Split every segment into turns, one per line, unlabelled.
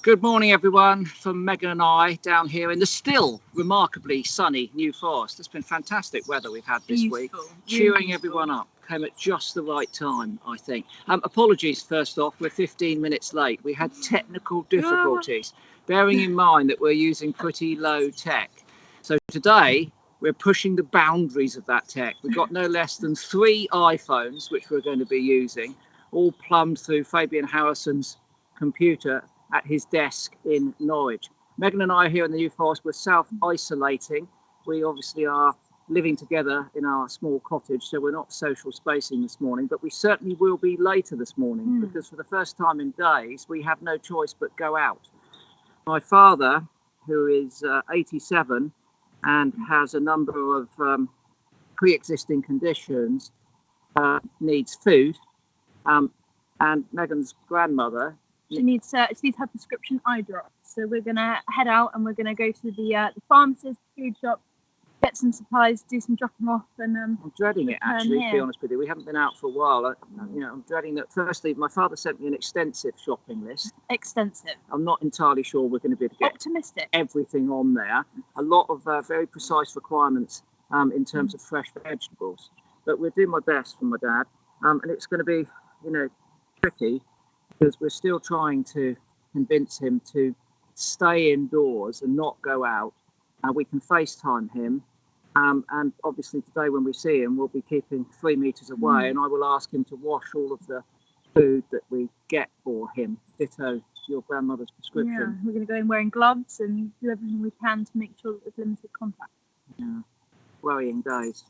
Good morning, everyone, from Megan and I down here in the still remarkably sunny New Forest. It's been fantastic weather we've had this week. Cheering everyone up. Came at just the right time, I think. Apologies, first off, we're 15 minutes late. We had technical difficulties, bearing in mind that we're using pretty low tech. So today, we're pushing the boundaries of that tech. We've got no less than 3 iPhones, which we're going to be using, all plumbed through Fabian Harrison's computer at his desk in Norwich. Megan and I here in the New Forest, we're self-isolating. We obviously are living together in our small cottage, so we're not social spacing this morning, but we certainly will be later this morning because for the first time in days, we have no choice but go out. My father, who is 87 and has a number of pre-existing conditions, needs food, and Megan's grandmother,
She needs her prescription eye drops. So we're gonna head out and we're gonna go to the pharmacist, food shop, get some supplies, do some dropping off, and
I'm dreading it actually. To be honest with you, we haven't been out for a while. I'm dreading that. Firstly, my father sent me an extensive shopping list.
Extensive.
I'm not entirely sure we're going to be able to get
optimistic
everything on there. A lot of very precise requirements in terms of fresh vegetables. But we're doing my best for my dad, and it's going to be, tricky. Because we're still trying to convince him to stay indoors and not go out. We can FaceTime him. And obviously today when we see him, we'll be keeping 3 meters away and I will ask him to wash all of the food that we get for him. Ditto your grandmother's prescription.
Yeah, we're going to go in wearing gloves and do everything we can to make sure that there's limited contact.
Yeah. Worrying days.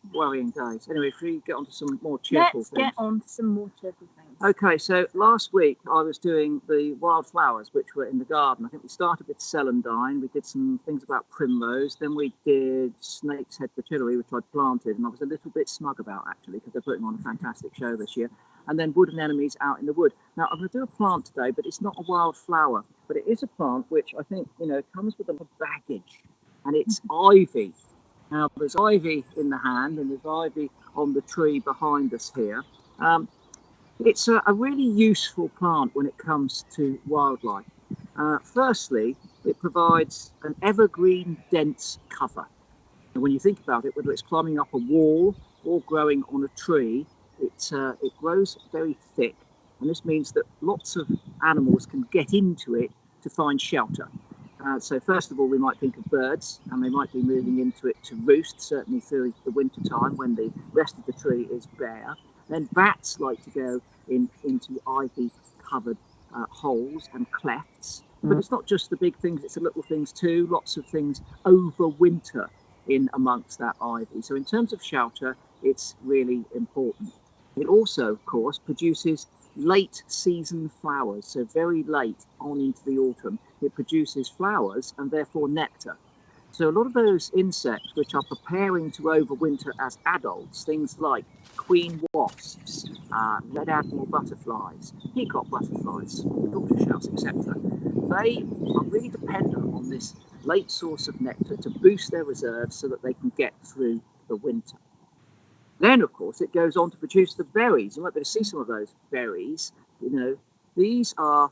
Anyway, if we get on to some more cheerful things.
Let's get on to some more cheerful things.
Okay, so last week I was doing the wildflowers which were in the garden. I think we started with celandine, we did some things about primrose, then we did snake's head fritillary, which I'd planted, and I was a little bit smug about actually because they're putting on a fantastic show this year. And then wood anemones out in the wood. Now I'm going to do a plant today, but it's not a wildflower, but it is a plant which I think, comes with a lot of baggage, and it's ivy. Now, there's ivy in the hand and there's ivy on the tree behind us here. It's a really useful plant when it comes to wildlife. Firstly, it provides an evergreen dense cover. And when you think about it, whether it's climbing up a wall or growing on a tree, it grows very thick. And this means that lots of animals can get into it to find shelter. So first of all, we might think of birds, and they might be moving into it to roost, certainly through the winter time when the rest of the tree is bare. Then bats like to go into ivy-covered holes and clefts. But it's not just the big things, it's the little things too. Lots of things overwinter in amongst that ivy. So in terms of shelter, it's really important. It also, of course, produces late season flowers, so very late on into the autumn. It produces flowers and therefore nectar. So a lot of those insects which are preparing to overwinter as adults, things like queen wasps, red admiral butterflies, peacock butterflies, tortoise shells, etc., they are really dependent on this late source of nectar to boost their reserves so that they can get through the winter. Then, of course, it goes on to produce the berries. You might be able to see some of those berries. These are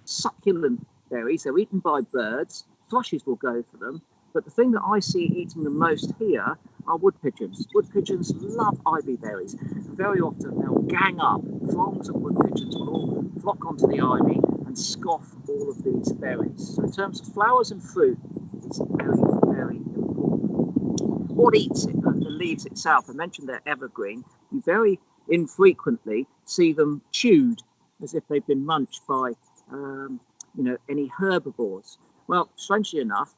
succulent berries. They're eaten by birds. Thrushes will go for them. But the thing that I see eating the most here are wood pigeons. Wood pigeons love ivy berries. And very often they'll gang up. Throngs of wood pigeons will all flock onto the ivy and scoff all of these berries. So in terms of flowers and fruit, it's very, very important. What eats it? The leaves itself. I mentioned they're evergreen. You very infrequently see them chewed as if they've been munched by any herbivores. Well, strangely enough,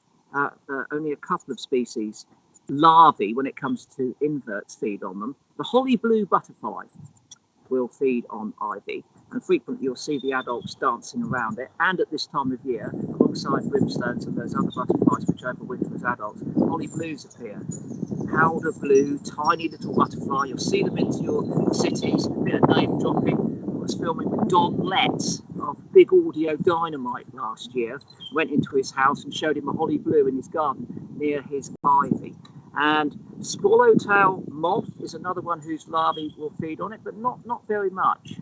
only a couple of species, larvae, when it comes to inverts, feed on them. The holly blue butterfly will feed on ivy, and frequently you'll see the adults dancing around it. And at this time of year, alongside brimstones and those other butterflies which overwinter as adults, holly blues appear. Powder blue, tiny little butterfly. You'll see them into your cities. A bit of name dropping. I was filming with Don Letts of Big Audio Dynamite last year. Went into his house and showed him a holly blue in his garden near his ivy. And swallowtail moth is another one whose larvae will feed on it, but not very much.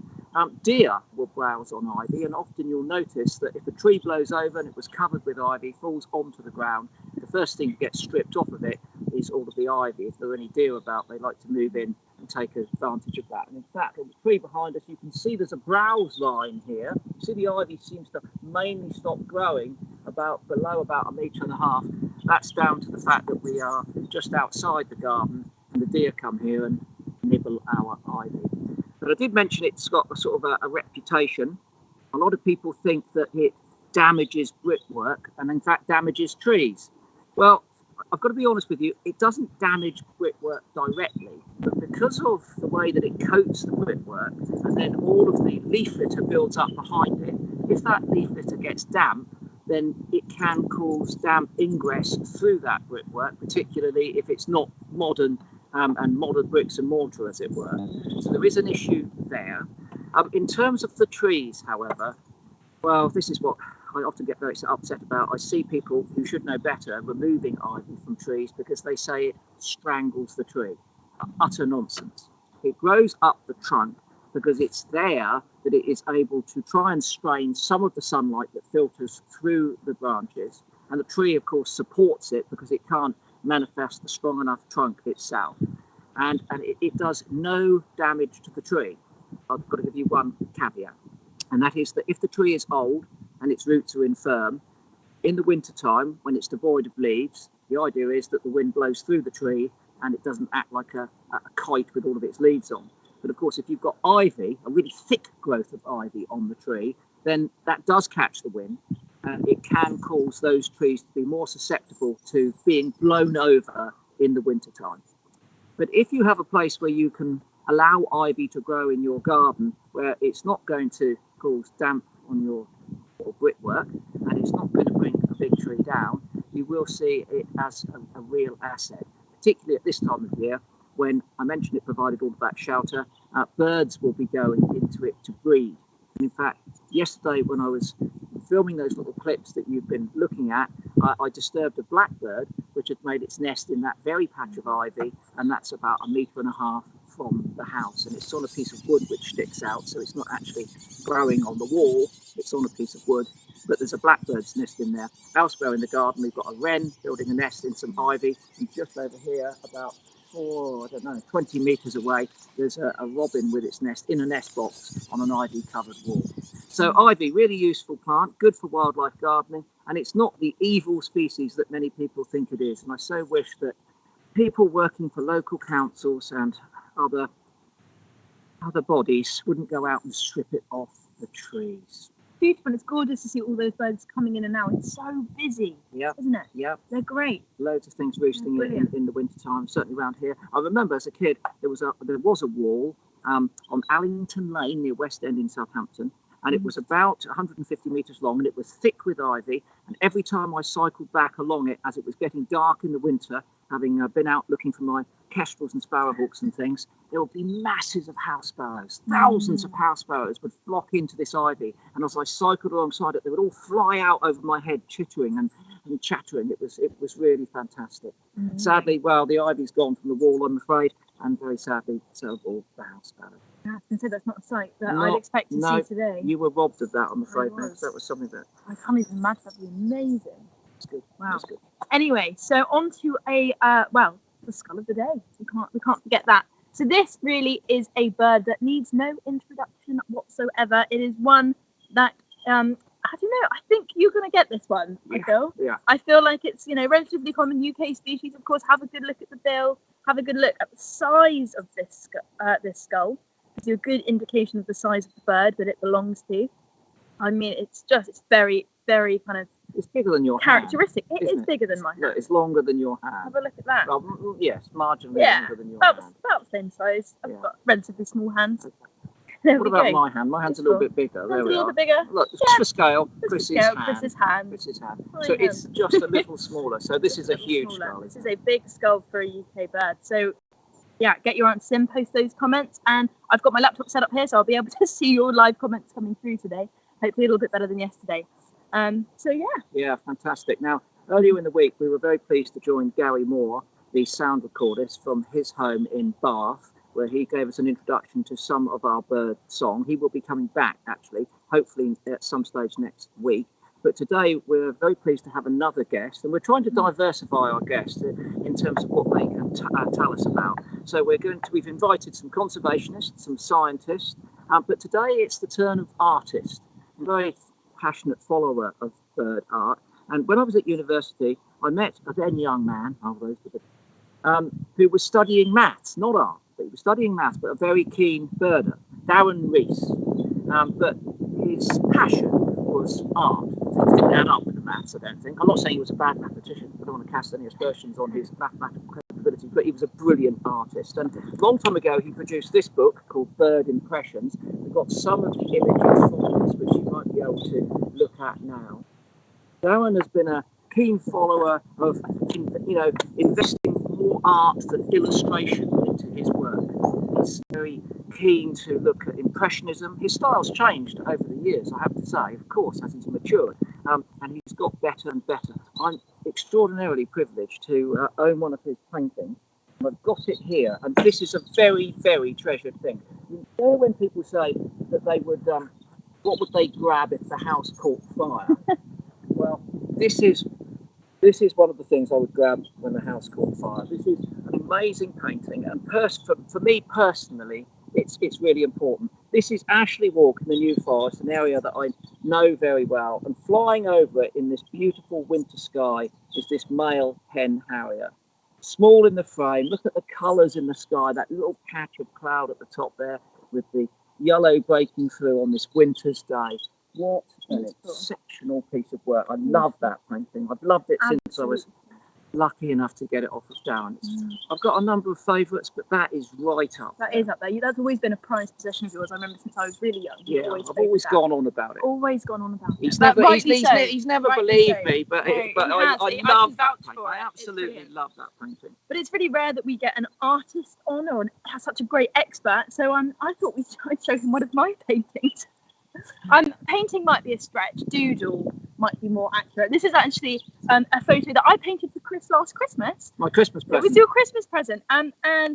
Deer will browse on ivy, and often you'll notice that if a tree blows over and it was covered with ivy, falls onto the ground, the first thing that gets stripped off of it is all of the ivy. If there are any deer about, they like to move in and take advantage of that. And in fact, on the tree behind us, you can see there's a browse line here. You see the ivy seems to mainly stop growing below about 1.5 meters. That's down to the fact that we are just outside the garden and the deer come here and nibble our ivy. But I did mention it's got a sort of a reputation. A lot of people think that it damages brickwork and in fact damages trees. Well, I've got to be honest with you, it doesn't damage brickwork directly, but because of the way that it coats the brickwork and then all of the leaf litter builds up behind it, if that leaf litter gets damp, then it can cause damp ingress through that brickwork, particularly if it's not modern and modern bricks and mortar, as it were. So there is an issue there. In terms of the trees, however, well, this is what I often get very upset about. I see people who should know better removing ivy from trees because they say it strangles the tree. Utter nonsense. It grows up the trunk because it's there that it is able to try and strain some of the sunlight that filters through the branches. And the tree, of course, supports it because it can't manifest the strong enough trunk itself. And it does no damage to the tree. I've got to give you one caveat. And that is that if the tree is old and its roots are infirm, in the winter time, when it's devoid of leaves, the idea is that the wind blows through the tree and it doesn't act like a kite with all of its leaves on. But of course, if you've got ivy, a really thick growth of ivy on the tree, then that does catch the wind and it can cause those trees to be more susceptible to being blown over in the winter time. But if you have a place where you can allow ivy to grow in your garden, where it's not going to cause damp on your brickwork and it's not going to bring a big tree down, you will see it as a real asset, particularly at this time of year when I mentioned it provided all of that shelter. Birds will be going into it to breed. And in fact, yesterday when I was filming those little clips that you've been looking at, I disturbed a blackbird which had made its nest in that very patch of ivy, and that's about 1.5 meters from the house, and it's on a piece of wood which sticks out, so it's not actually growing on the wall, it's on a piece of wood, but there's a blackbird's nest in there. Elsewhere in the garden we've got a wren building a nest in some ivy, and just over here about 20 meters away there's a robin with its nest in a nest box on an ivy covered wall. So ivy, really useful plant, good for wildlife gardening, and it's not the evil species that many people think it is. And I so wish that people working for local councils and other bodies wouldn't go out and strip it off the trees.
Beautiful. It's gorgeous to see all those birds coming in and out. It's so busy, isn't it?
Yeah.
They're great.
Loads of things roosting in the winter time, certainly around here. I remember as a kid there was a wall on Allington Lane near West End in Southampton, and it was about 150 metres long and it was thick with ivy, and every time I cycled back along it as it was getting dark in the winter, having been out looking for my kestrels and sparrowhawks and things, there would be masses of house sparrows. Thousands of house sparrows would flock into this ivy, and as I cycled alongside it, they would all fly out over my head, chittering and chattering. It was really fantastic. Sadly, well, the ivy's gone from the wall, I'm afraid, and very sadly, so have all the house sparrows.
I was going to say that's not a sight that I'd expect to see today.
You were robbed of that, I'm afraid. That was something that
I can't even imagine. That'd be amazing.
It's good.
Wow.
It's good.
Anyway, so on to the skull of the day. We can't forget that. So this really is a bird that needs no introduction whatsoever. It is one that I don't know. I think you're going to get this one.
Yeah.
I feel.
Yeah.
I feel like it's relatively common UK species. Of course, have a good look at the bill. Have a good look at the size of this skull. Gives you a good indication of the size of the bird that it belongs to. I mean, it's very, very kind of.
It's bigger than your
characteristic.
hand.
It is bigger than my hand.
Look, it's longer than your hand.
Have a look at that.
Well, yes, marginally longer than your hand.
About the same size. I've got relatively small hands.
Okay.
There
What
we
about
go.
my hand? My hand's a little bit bigger. There we are.
A little bit bigger.
Look, just for scale, Chris's hand.
Chris's hand.
Chris's hand.
My
So
hand.
it's just a little smaller. So this is a huge skull.
This is a big skull for a UK bird. So yeah, get your answers in, post those comments, and I've got my laptop set up here, so I'll be able to see your live comments coming through today. Hopefully a little bit better than yesterday. So yeah.
Yeah, fantastic. Now, earlier in the week, we were very pleased to join Gary Moore, the sound recordist, from his home in Bath, where he gave us an introduction to some of our bird song. He will be coming back, actually, hopefully at some stage next week. But today we're very pleased to have another guest, and we're trying to diversify our guests in terms of what they can tell us about. So we've invited some conservationists, some scientists, but today it's the turn of artists. I'm a very passionate follower of bird art, and when I was at university, I met a then young man, who was studying maths, not art, but he was studying maths, but a very keen birder, Darren Rees. But his passion was art. Things didn't add up with the maths, I don't think. I'm not saying he was a bad mathematician. I don't want to cast any aspersions on his mathematical capabilities, but he was a brilliant artist. And a long time ago, he produced this book called Bird Impressions. We've got some of the images from this, which you might be able to look at now. Darren has been a keen follower of, investing more art than illustration into his work. He's very keen to look at impressionism. His style's changed over the years, I have to say, of course, as he's matured, and he's got better and better. I'm extraordinarily privileged to own one of his paintings. I've got it here, and this is a very, very treasured thing. You know, when people say that they would, what would they grab if the house caught fire? Well, this is one of the things I would grab when the house caught fire. This is an amazing painting, and for me personally, it's really important. This is Ashley Walk in the New Forest, an area that I know very well, and flying over it in this beautiful winter sky is this male hen harrier. Small in the frame, look at the colours in the sky, that little patch of cloud at the top there with the yellow breaking through on this winter's day. What an exceptional piece of work. I love that painting. I've loved it since I was lucky enough to get it off of Darren. I've got a number of favourites, but that is right up there.
That is up there. That's always been a prized possession of yours. I remember since I was really young.
Yeah, I've always gone on about it.
Always gone on about it.
He's never believed me, but I love that painting. I absolutely love that painting.
But it's really rare that we get an artist on or such a great expert. So I thought I'd show him one of my paintings. Painting might be a stretch. Doodle might be more accurate. This is actually a photo that I painted for Chris last Christmas.
My Christmas present.
It was your Christmas present, and I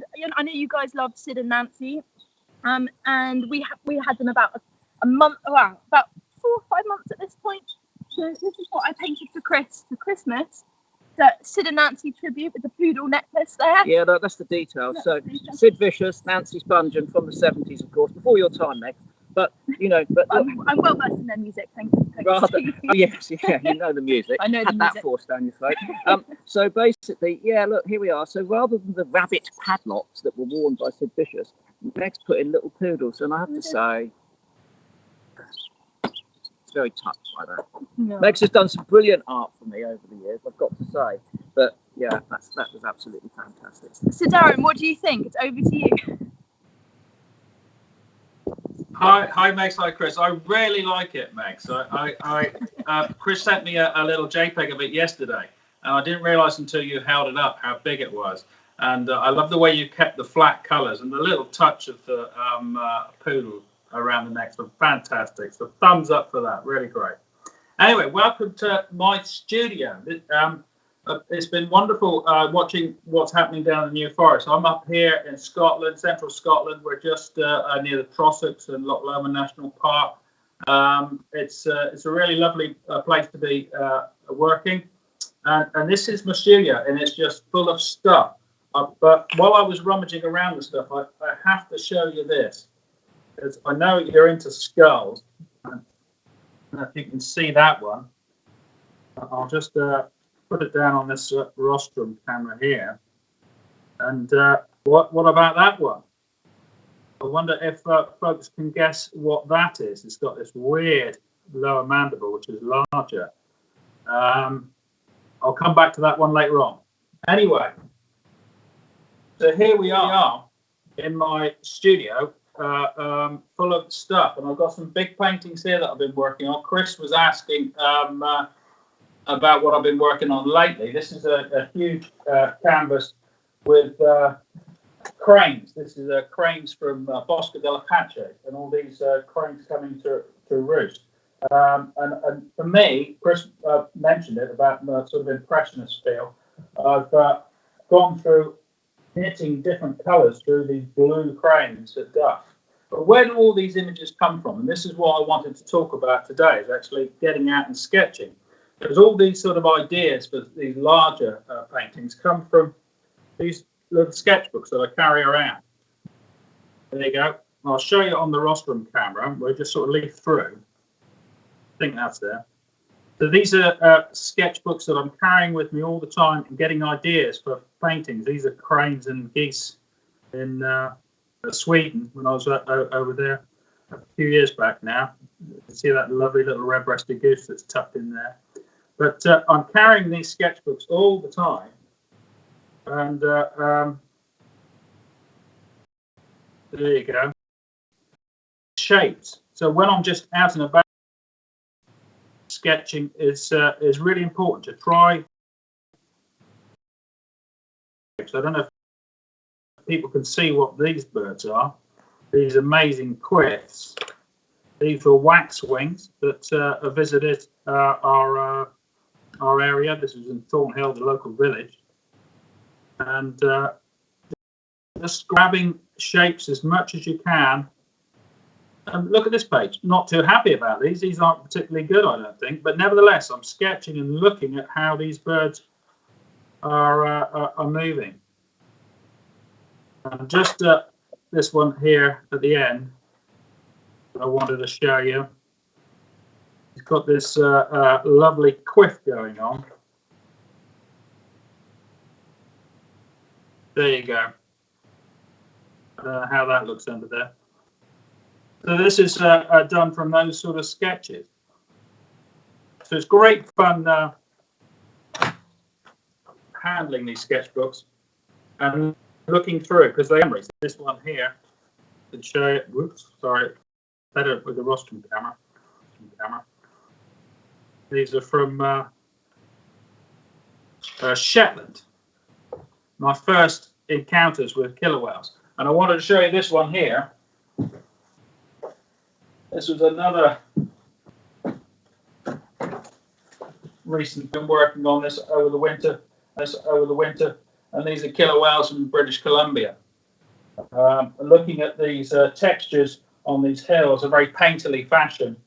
know you guys loved Sid and Nancy, and we had them about a month, about 4 or 5 months at this point. So this is what I painted for Chris for Christmas. The Sid and Nancy tribute with the poodle necklace there.
Yeah, that's the details. So Sid Vicious, Nancy Spungen from the 70s, of course, before your time, Meg. But
I'm well versed in their music. Thank you.
Yes, yeah, you know the music.
I know the music.
Had that forced down your throat. So basically, yeah, look, here we are. So rather than the rabbit padlocks that were worn by Sid Vicious, Meg's put in little poodles, and I have to say, it's very touched by that. No. Meg's has done some brilliant art for me over the years, I've got to say. But yeah, that was absolutely fantastic.
So Darren, what do you think? It's over to you.
Hi, Megs. Hi, Chris. I really like it, Megs. Chris sent me a little JPEG of it yesterday, and I didn't realise until you held it up how big it was. And I love the way you kept the flat colours and the little touch of the poodle around the neck. So fantastic. So thumbs up for that. Really great. Anyway, welcome to my studio. It's been wonderful watching what's happening down in the New Forest. I'm up here in Scotland, central Scotland. We're just near the Trossachs and Loch Lomond National Park. It's a really lovely place to be working. And this is my studio, and it's just full of stuff. But while I was rummaging around the stuff, I have to show you this. Because I know you're into skulls. And if you can see that one, I'll just put it down on this rostrum camera here. And what about that one? I wonder if folks can guess what that is. It's got this weird lower mandible, which is larger. I'll come back to that one later on. Anyway, so here we are in my studio, full of stuff. And I've got some big paintings here that I've been working on. Chris was asking about what I've been working on lately. This is a huge canvas with cranes. This is cranes from Bosco del Apache, and all these cranes coming to roost. And for me, Chris mentioned it about the sort of impressionist feel. I've gone through knitting different colours through these blue cranes at dusk. But where do all these images come from? And this is what I wanted to talk about today, is actually getting out and sketching. Because all these sort of ideas for these larger paintings come from these little sketchbooks that I carry around. There you go. I'll show you on the rostrum camera. We'll just sort of leaf through. I think that's there. So these are sketchbooks that I'm carrying with me all the time and getting ideas for paintings. These are cranes and geese in Sweden when I was over there a few years back now. You can see that lovely little red-breasted goose that's tucked in there. But I'm carrying these sketchbooks all the time. And there you go. Shapes. So when I'm just out and about, sketching is really important to try. So I don't know if people can see what these birds are. These amazing quiths. These are waxwings that have visited our area. This is in Thornhill, the local village, and just grabbing shapes as much as you can. And look at this page. Not too happy about these. These aren't particularly good, I don't think. But nevertheless, I'm sketching and looking at how these birds are moving. And just this one here at the end, I wanted to show you. It's got this lovely quiff going on. There you go. How that looks under there. So this is done from those sort of sketches. So it's great fun handling these sketchbooks and looking through, because they memories. This one here, to show it. Whoops, sorry, better with the rostrum camera. These are from Shetland. My first encounters with killer whales, and I wanted to show you this one here. This was another recent. Been working on this over the winter. And these are killer whales from British Columbia. Looking at these textures on these hills, a very painterly fashion,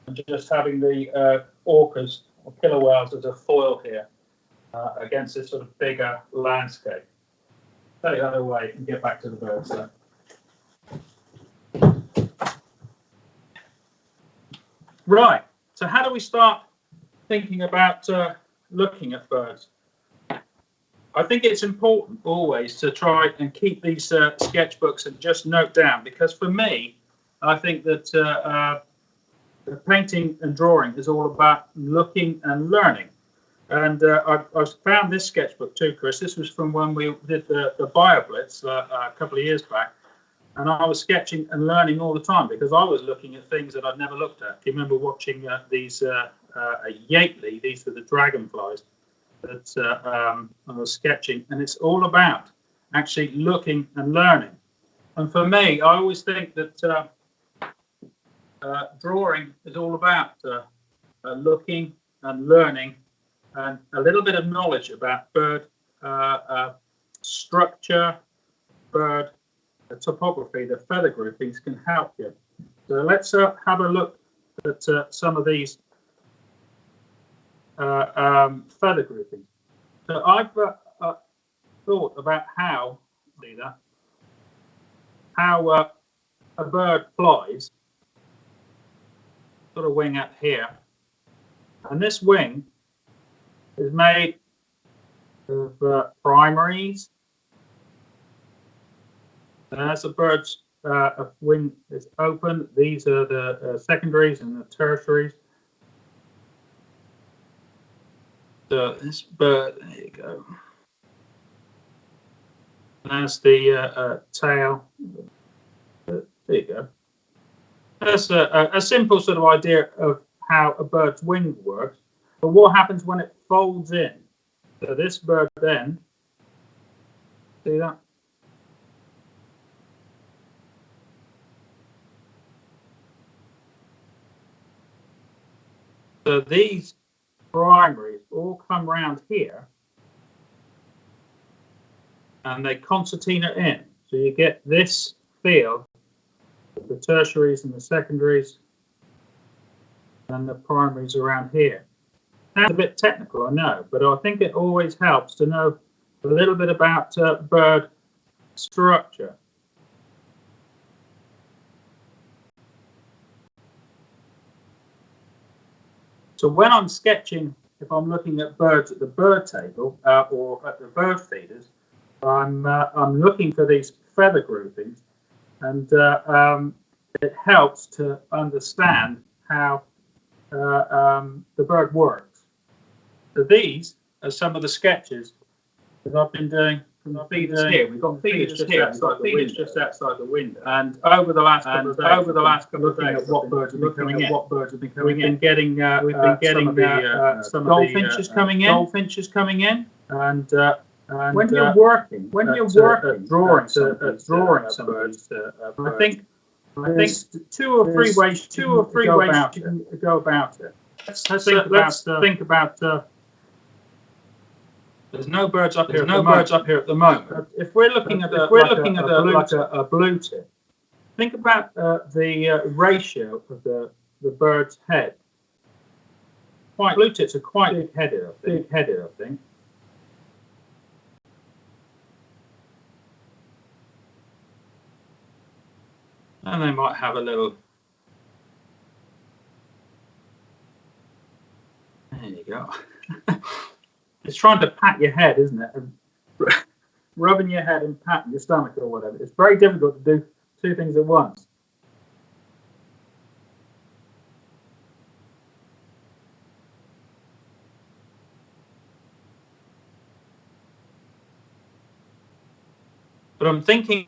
and just having the orcas or killer whales as a foil here against this sort of bigger landscape. Take that away and get back to the birds then. Right, so how do we start thinking about looking at birds? I think it's important always to try and keep these sketchbooks and just note down, because for me, I think that painting and drawing is all about looking and learning. And I found this sketchbook too, Chris. This was from when we did the BioBlitz a couple of years back. And I was sketching and learning all the time because I was looking at things that I'd never looked at. Do you remember watching these Yateley? These are the dragonflies that I was sketching. And it's all about actually looking and learning. And for me, I always think that drawing is all about looking and learning and a little bit of knowledge about bird structure, bird the topography, the feather groupings can help you. So let's have a look at some of these feather groupings. So I've thought about how a bird flies, sort of wing up here, and this wing is made of primaries. As the bird's wing is open, these are the secondaries and the tertiaries. So this bird, there you go. That's the tail. There you go. That's a simple sort of idea of how a bird's wing works. But what happens when it folds in? So this bird then, see that? So these primaries all come round here and they concertina in. So you get this feel of the tertiaries and the secondaries and the primaries around here. That's a bit technical, I know, but I think it always helps to know a little bit about bird structure. So when I'm sketching, if I'm looking at birds at the bird table or at the bird feeders, I'm looking for these feather groupings, and it helps to understand how the bird works. So these are some of the sketches that I've been doing from the feeders here. We've got feeders just outside the window. And over the last couple of days, looking at what birds have been coming in. We've been getting some goldfinches coming in. And when you're working at drawing some birds, I think there's two or three ways you can go about it. Let's think about. There's no birds up here. At the moment. If we're looking at a blue tip, think about the ratio of the bird's head. Blue tips are quite big-headed, I think. And they might have a little. There you go. It's trying to pat your head, isn't it? And rubbing your head and patting your stomach or whatever. It's very difficult to do two things at once. But I'm thinking.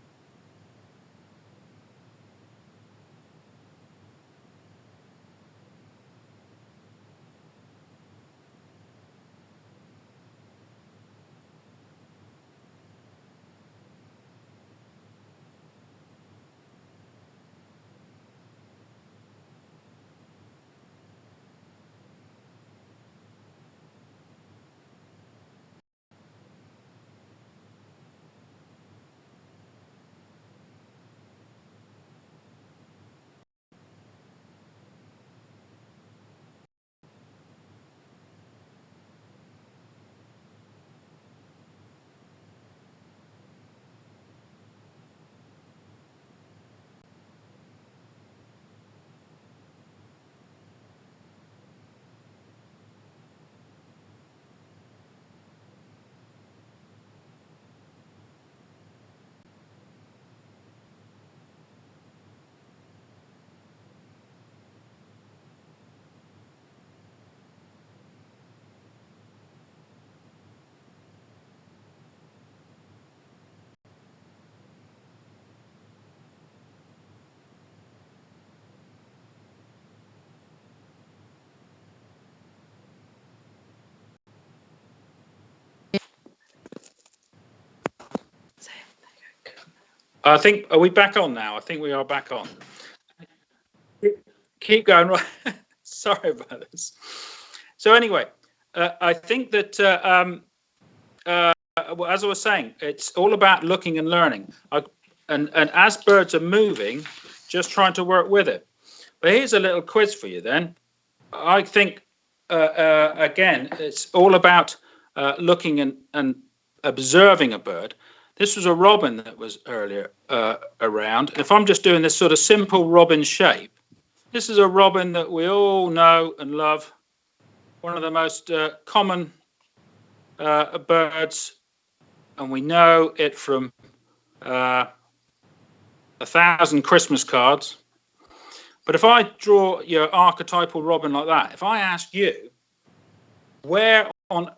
I think, are we back on now? I think we are back on. Keep going. Right. Sorry about this. So anyway, I think that, as I was saying, it's all about looking and learning. And as birds are moving, just trying to work with it. But here's a little quiz for you then. I think, again, it's all about looking and observing a bird. This was a robin that was earlier around. If I'm just doing this sort of simple robin shape, this is a robin that we all know and love. One of the most common birds, and we know it from 1,000 Christmas cards. But if I draw your archetypal robin like that, if I ask you, where on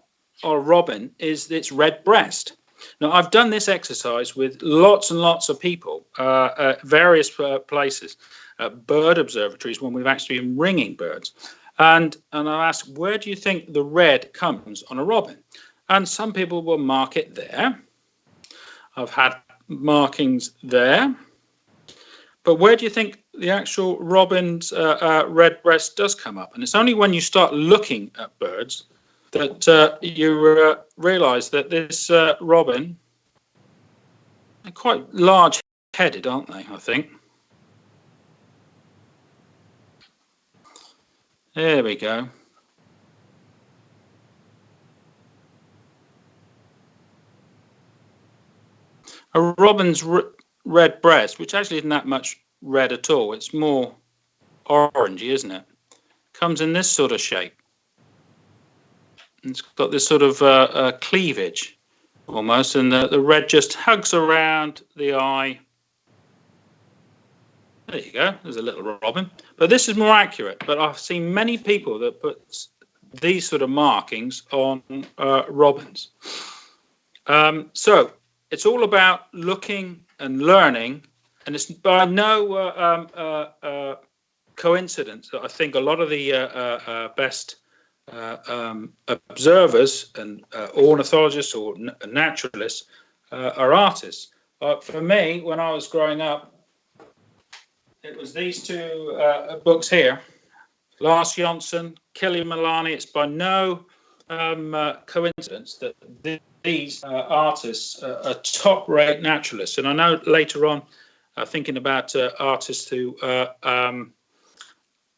a robin is its red breast? Now, I've done this exercise with lots and lots of people at various places, bird observatories, when we've actually been ringing birds. And I'll ask, where do you think the red comes on a robin? And some people will mark it there. I've had markings there. But where do you think the actual robin's red breast does come up? And it's only when you start looking at birds that you realise that this robin They're quite large-headed, aren't they, I think? There we go. A robin's red breast, which actually isn't that much red at all. It's more orangey, isn't it? Comes in this sort of shape. It's got this sort of cleavage almost, and the red just hugs around the eye. There you go. There's a little robin. But this is more accurate. But I've seen many people that put these sort of markings on robins. So it's all about looking and learning, and it's by no coincidence that I think a lot of the best observers and ornithologists or naturalists are artists. For me, when I was growing up, it was these two books here, Lars Jonsson, Killian Milani. It's by no coincidence that these artists are top-rate naturalists. And I know later on, thinking about artists who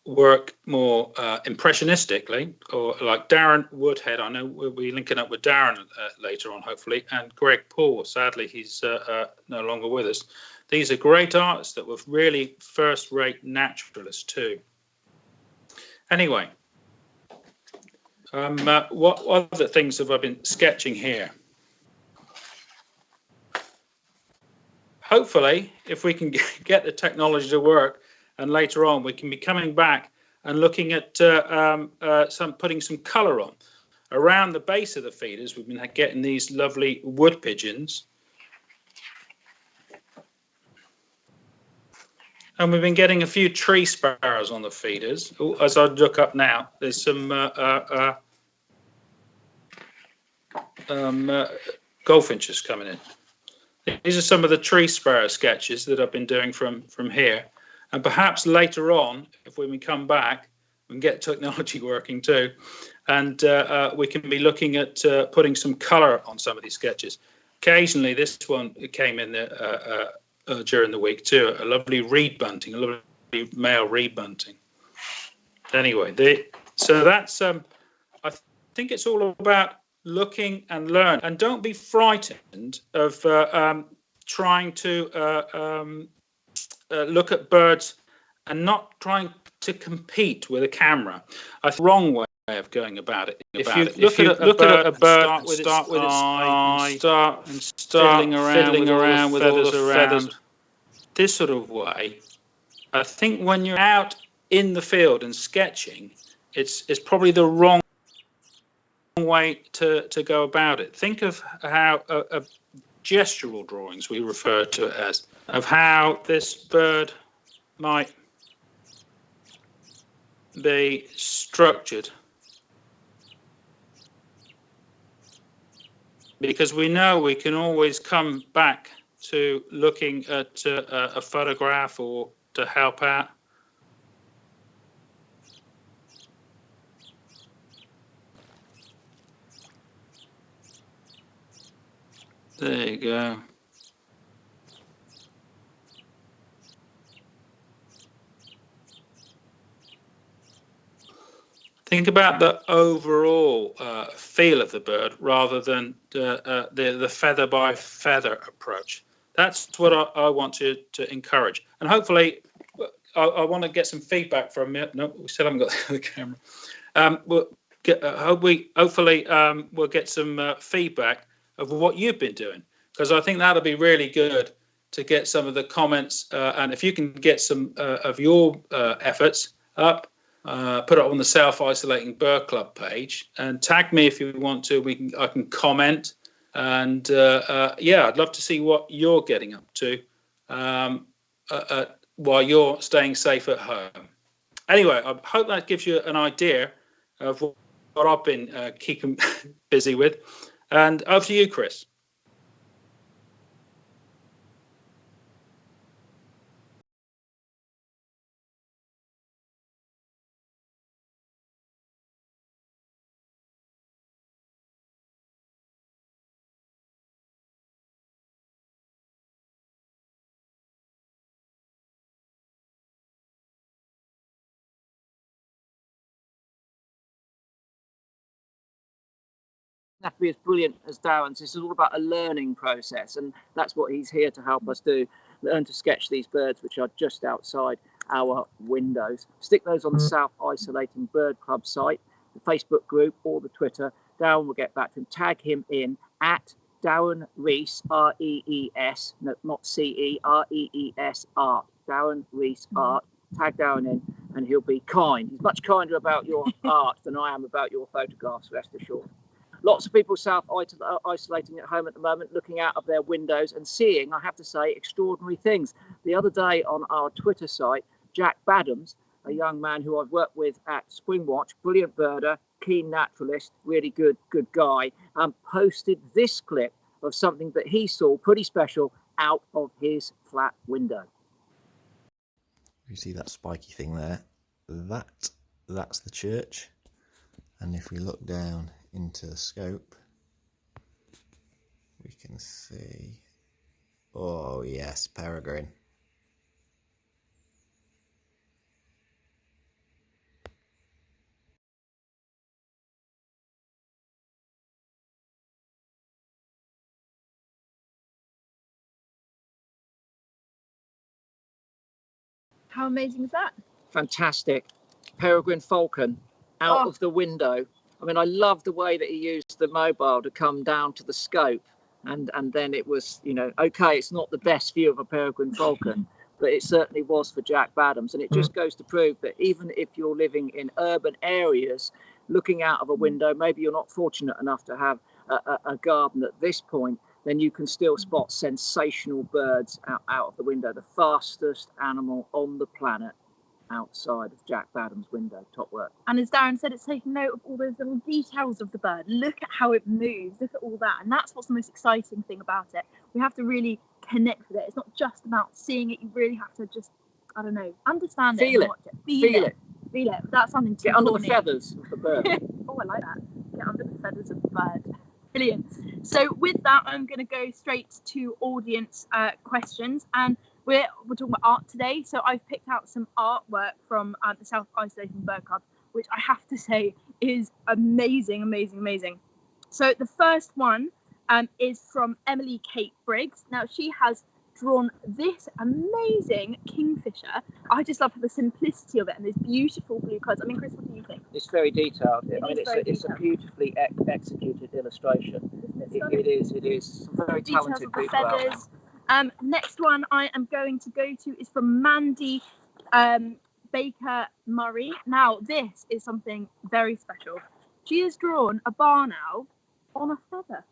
work more impressionistically, or like Darren Woodhead. I know we'll be linking up with Darren later on, hopefully, and Greg Paul. Sadly, he's no longer with us. These are great artists that were really first-rate naturalists too. Anyway, what other things have I been sketching here? Hopefully, if we can get the technology to work, and later on we can be coming back and looking at putting some colour on around the base of the feeders. We've been getting these lovely wood pigeons, and we've been getting a few tree sparrows on the feeders. Ooh, as I look up now, there's some goldfinches coming in. These are some of the tree sparrow sketches that I've been doing from here. And perhaps later on, if we can come back and get technology working too, and we can be looking at putting some colour on some of these sketches. Occasionally, this one came in during the week too, a lovely reed bunting, a lovely male reed bunting. Anyway, so that's, I think it's all about looking and learn, and don't be frightened of trying to look at birds and not trying to compete with a camera. I think wrong way of going about it. If you look at a bird and start with its eye, start fiddling around with all the feathers, this sort of way, I think when you're out in the field and sketching, it's probably the wrong way to go about it. Think of how gestural drawings, we refer to it as, of how this bird might be structured, because we know we can always come back to looking at a photograph or to help out. There you go. Think about the overall feel of the bird rather than the feather by feather approach. That's what I want to encourage. And hopefully, I want to get some feedback from you. No, we still haven't got the camera. Hopefully, we'll get some feedback of what you've been doing, because I think that'll be really good to get some of the comments. And if you can get some of your efforts up, put it on the Self-Isolating Bird Club page and tag me if you want to. I can comment, and yeah, I'd love to see what you're getting up to while you're staying safe at home. Anyway, I hope that gives you an idea of what I've been keeping busy with. And over to you, Chris.
have to be as brilliant as Darren's. This is all about a learning process, and that's what he's here to help us do. Learn to sketch these birds, which are just outside our windows. Stick those on the South Isolating Bird Club site, the Facebook group, or the Twitter. Darren will get back to him. Tag him in at Darren Rees, R-E-E-S, no, not C-E, R-E-E-S, art. Darren Rees art. Tag Darren in, and he'll be kind. He's much kinder about your art than I am about your photographs, rest assured. Lots of people self-isolating at home at the moment, looking out of their windows and seeing, I have to say, extraordinary things. The other day on our Twitter site, Jack Badams, a young man who I've worked with at Springwatch, brilliant birder, keen naturalist, really good guy, posted this clip of something that he saw pretty special out of his flat window.
You see that spiky thing there? That's the church. And if we look down into the scope, we can see, oh yes, peregrine.
How amazing is that?
Fantastic. Peregrine falcon out of the window. I mean, I love the way that he used the mobile to come down to the scope, and then it was, you know, okay, it's not the best view of a peregrine falcon, but it certainly was for Jack Badams. And it just goes to prove that even if you're living in urban areas, looking out of a window, maybe you're not fortunate enough to have a garden at this point, then you can still spot sensational birds out of the window. The fastest animal on the planet outside of Jack Badams' window. Top work.
And as Darren said, it's taking note of all those little details of the bird. Look at how it moves. Look at all that. And that's what's the most exciting thing about it. We have to really connect with it. It's not just about seeing it. You really have to just, I don't know, understand it.
Feel it.
Watch it. Feel it. That's something to
get under the feathers of the bird.
Oh, I like that. Get under the feathers of the bird. Brilliant. So with that, I'm going to go straight to audience questions, and we're talking about art today. So I've picked out some artwork from the South Isolating Bird Club, which I have to say is amazing. So the first one is from Emily Kate Briggs. Now she has drawn this amazing kingfisher. I just love the simplicity of it and those beautiful blue colours. I mean, Chris, what do you think?
It's very detailed. It's a
detailed.
beautifully executed illustration. It is. Some very talented people out there.
Next one I am going to go to is from Mandy Baker Murray. Now, this is something very special. She has drawn a barn owl on a feather.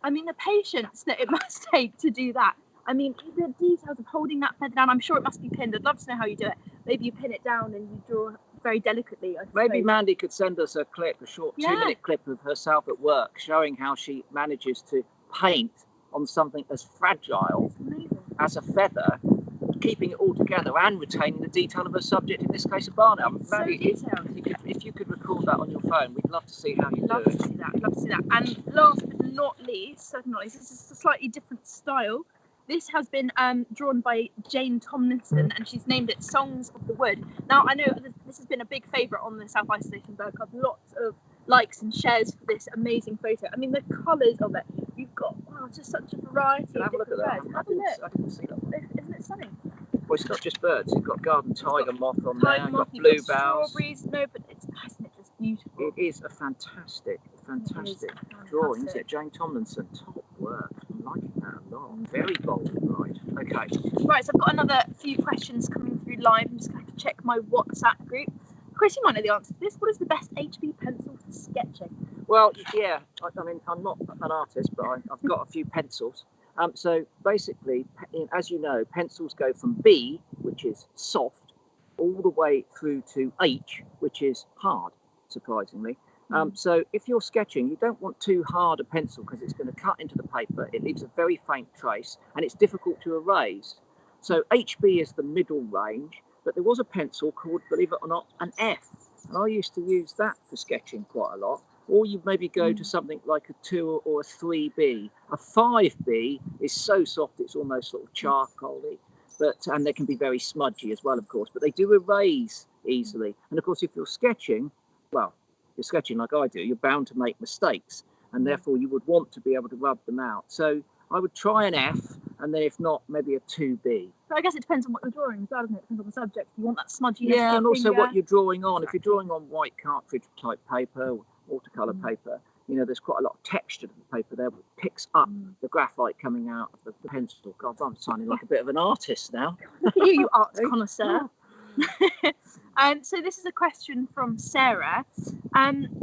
I mean, the patience that it must take to do that. I mean, the details of holding that feather down, I'm sure it must be pinned. I'd love to know how you do it. Maybe you pin it down and you draw very delicately.
Maybe Mandy could send us a short 2-minute clip of herself at work, showing how she manages to paint on something as fragile as a feather, keeping it all together and retaining the detail of her subject, in this case a barn owl. Mandy, if you could record that on your phone, we'd love to see how you do it.
Love to see that. And last but not least, this is a slightly different style. This has been drawn by Jane Tomlinson, and she's named it Songs of the Wood. Now, I know this has been a big favourite on the South Isolating Bird Club. Lots of likes and shares for this amazing photo. I mean, the colours of it. You've got, just such a variety of
have a look at that.
Have a look.
I didn't see that.
Isn't it stunning?
Well, it's not just birds. You've got garden tiger moth on there. You've got
you've
bluebells.
Strawberries. No, but isn't it just beautiful?
It is a fantastic drawing, isn't it? Jane Tomlinson, top work. I'm liking that a lot. Very bold, right? Okay.
Right, so I've got another few questions coming through live. I'm just going to have to check my WhatsApp group. Chris, you might know the answer to this. What is the best HB pencil for sketching?
Well, yeah, I mean, I'm not an artist, but I've got a few pencils. So basically, as you know, pencils go from B, which is soft, all the way through to H, which is hard, surprisingly. So if you're sketching, you don't want too hard a pencil because it's going to cut into the paper. It leaves a very faint trace and it's difficult to erase. So HB is the middle range, but there was a pencil called, believe it or not, an F. And I used to use that for sketching quite a lot. Or you maybe go to something like a 2 or a 3B. A 5B is so soft it's almost sort of charcoaly, and they can be very smudgy as well, of course, but they do erase easily. And of course, if you're sketching, well, you're sketching like I do, you're bound to make mistakes. and therefore you would want to be able to rub them out. So I would try an F, and then if not, maybe a 2B.
So I guess it depends on what you're drawing as well, doesn't it? It depends on the subject. You want that smudginess.
Yeah, and also what you're drawing on.
Exactly.
If you're drawing on white cartridge type paper, watercolor paper, there's quite a lot of texture to the paper there, which picks up the graphite coming out of the pencil. God, I'm sounding like a bit of an artist now.
Look at you art connoisseur. So this is a question from Sarah.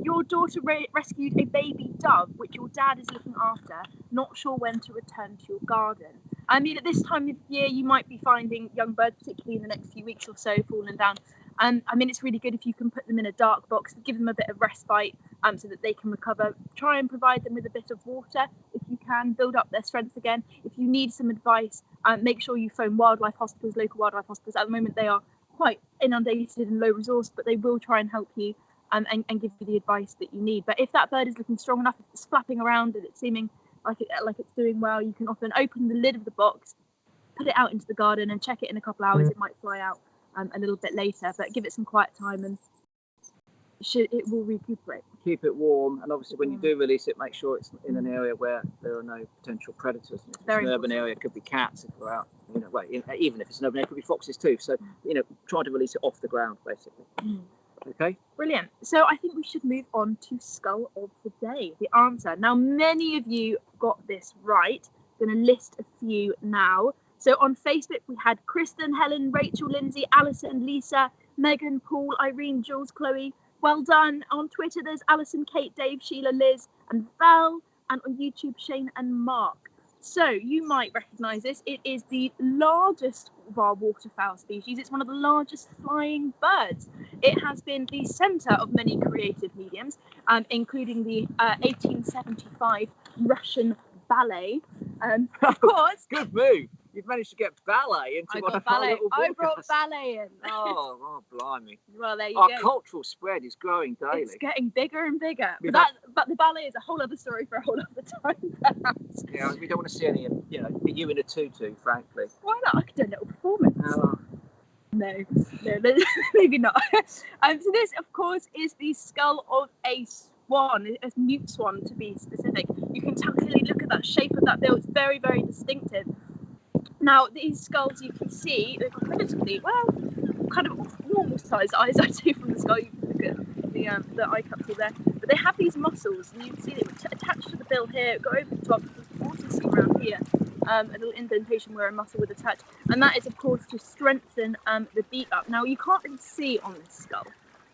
Your daughter rescued a baby dove, which your dad is looking after. Not sure when to return to your garden. I mean, at this time of year, you might be finding young birds, particularly in the next few weeks or so, falling down. I mean, it's really good if you can put them in a dark box, give them a bit of respite, so that they can recover. Try and provide them with a bit of water if you can, build up their strength again. If you need some advice, make sure you phone wildlife hospitals, local wildlife hospitals. At the moment, they are quite inundated and low resource, but they will try and help you and give you the advice that you need. But if that bird is looking strong enough, if it's flapping around and it's seeming like it's doing well, you can often open the lid of the box, put it out into the garden and check it in a couple of hours. It might fly out a little bit later, but give it some quiet time and it will recuperate.
Keep it warm, and obviously when you do release it, make sure it's in an area where there are no potential predators. And if it's an urban area, it could be cats if we're out, even if it's an urban area, it could be foxes too. So, try to release it off the ground, basically. Okay.
Brilliant. So I think we should move on to Skull of the Day, the answer. Now, many of you got this right. I'm going to list a few now. So on Facebook, we had Kristen, Helen, Rachel, Lindsay, Alison, Lisa, Megan, Paul, Irene, Jules, Chloe. Well done. On Twitter, there's Alison, Kate, Dave, Sheila, Liz, and Val. And on YouTube, Shane and Mark. So you might recognise this. It is the largest of our waterfowl species. It's one of the largest flying birds. It has been the centre of many creative mediums, including the 1875 Russian ballet. Of course.
Good move. You've managed to get ballet into one of our little
I
broadcasts.
brought ballet in.
Oh, blimey.
Well, there you
Our
go.
cultural spread is growing daily.
It's getting bigger and bigger.
Yeah.
But the ballet is a whole other story for a whole other time, perhaps.
Yeah, we don't want to see any, you in a tutu, frankly.
Why not? I could do a little performance.
Oh.
No, maybe not. So this, of course, is the skull of a swan, a mute swan to be specific. You can clearly look at that shape of that bill. It's very, very distinctive. Now, these skulls, you can see, they've got relatively, kind of normal sized eyes, I'd say, from the skull. You can look at the eye capsule there. But they have these muscles, and you can see they were attached to the bill here, go over the top. You can also see around here a little indentation where a muscle would attach. And that is, of course, to strengthen the beak up. Now, you can't really see on this skull.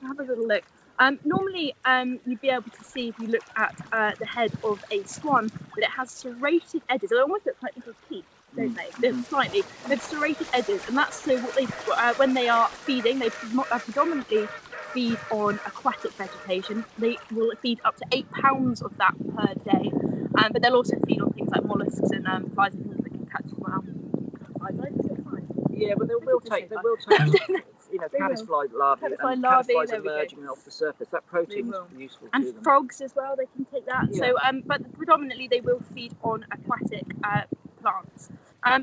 Have a little look. Normally, you'd be able to see if you look at the head of a swan that it has serrated edges. They almost look like little teeth, don't they? They've serrated edges, and that's so what they when they are feeding, they predominantly feed on aquatic vegetation. They will feed up to 8 pounds of that per day, but they'll also feed on things like mollusks and flies and things that can catch as well.
Yeah, but they will take caddisfly larvae emerging off the surface. That protein is useful
and
to them.
Frogs as well, they can take that.
Yeah.
So, but predominantly they will feed on aquatic plants.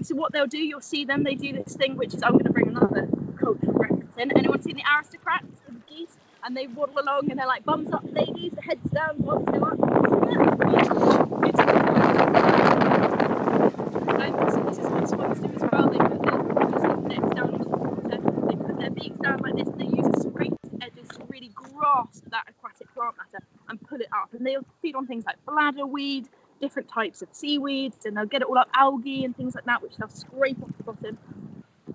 So what they'll do, you'll see them, they do this thing, which is, I'm going to bring another cultural reference in. Anyone seen the aristocrats, the geese? And they waddle along and they're like, bums up ladies, the heads down, bums go up. So this is what swans do as well. They put their necks down into the water, they put their beaks down like this, and they use the serrated edges to really grasp that aquatic plant matter and pull it up. And they'll feed on things like bladderweed, different types of seaweeds, and they'll get it all up, algae and things like that, which they'll scrape off the bottom.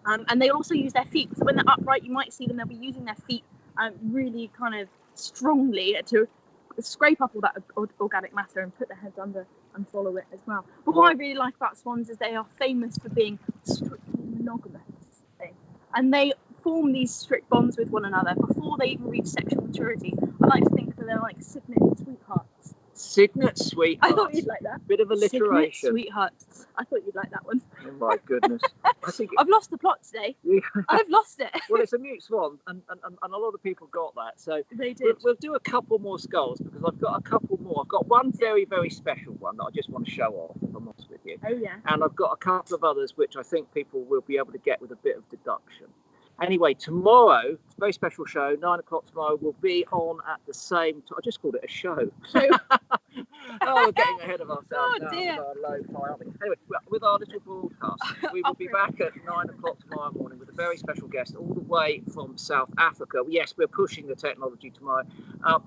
And they also use their feet. So when they're upright, you might see them, they'll be using their feet really kind of strongly to scrape up all that organic matter and put their heads under and swallow it as well. But what I really like about swans is they are famous for being strictly monogamous. And they form these strict bonds with one another before they even reach sexual maturity. I like to think that they're like signet sweethearts.
Signet sweethearts.
I thought you'd like that.
Bit of alliteration.
Signet sweethearts. I thought you'd like that one.
Oh my goodness. I think
I've lost the plot today.
Yeah.
I've lost it.
Well, it's a mute swan, and a lot of people got that. So
They did.
we'll do a couple more skulls because I've got a couple more. I've got one very, very special one that I just want to show off, if I'm honest with you.
Oh, yeah.
And I've got a couple of others which I think people will be able to get with a bit of deduction. Anyway, tomorrow, it's a very special show, 9 o'clock tomorrow, we'll be on at the same time. I just called it a show. Oh, we're getting ahead of ourselves
Oh,
now
dear.
with our lo-fi, aren't we? Anyway, with our little broadcast, we will be back at 9 o'clock tomorrow morning with a very special guest all the way from South Africa. Yes, we're pushing the technology tomorrow.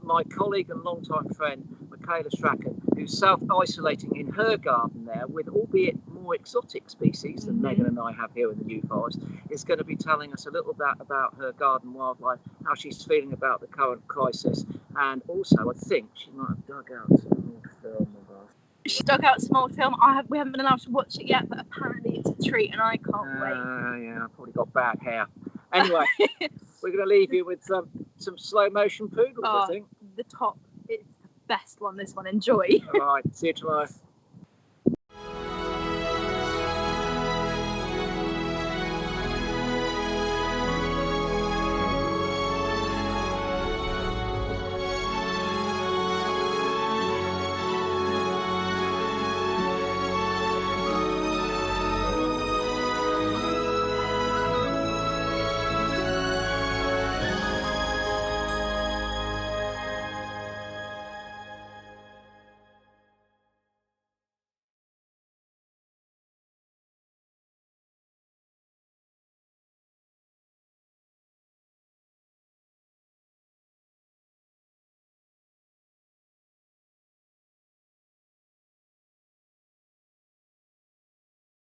My colleague and longtime friend, Michaela Strachan, who's self-isolating in her garden there with albeit more exotic species than Megan and I have here in the New Forest, is going to be telling us a little bit about her garden wildlife, how she's feeling about the current crisis, and also I think she might have dug out some old film of us.
She dug out some old film. We haven't been allowed to watch it yet, but apparently it's a treat and I can't wait.
Yeah, I've probably got bad hair. Anyway, we're going to leave you with some slow motion poodles, I think.
The top. It's the best one, this one. Enjoy.
All right, see you tomorrow.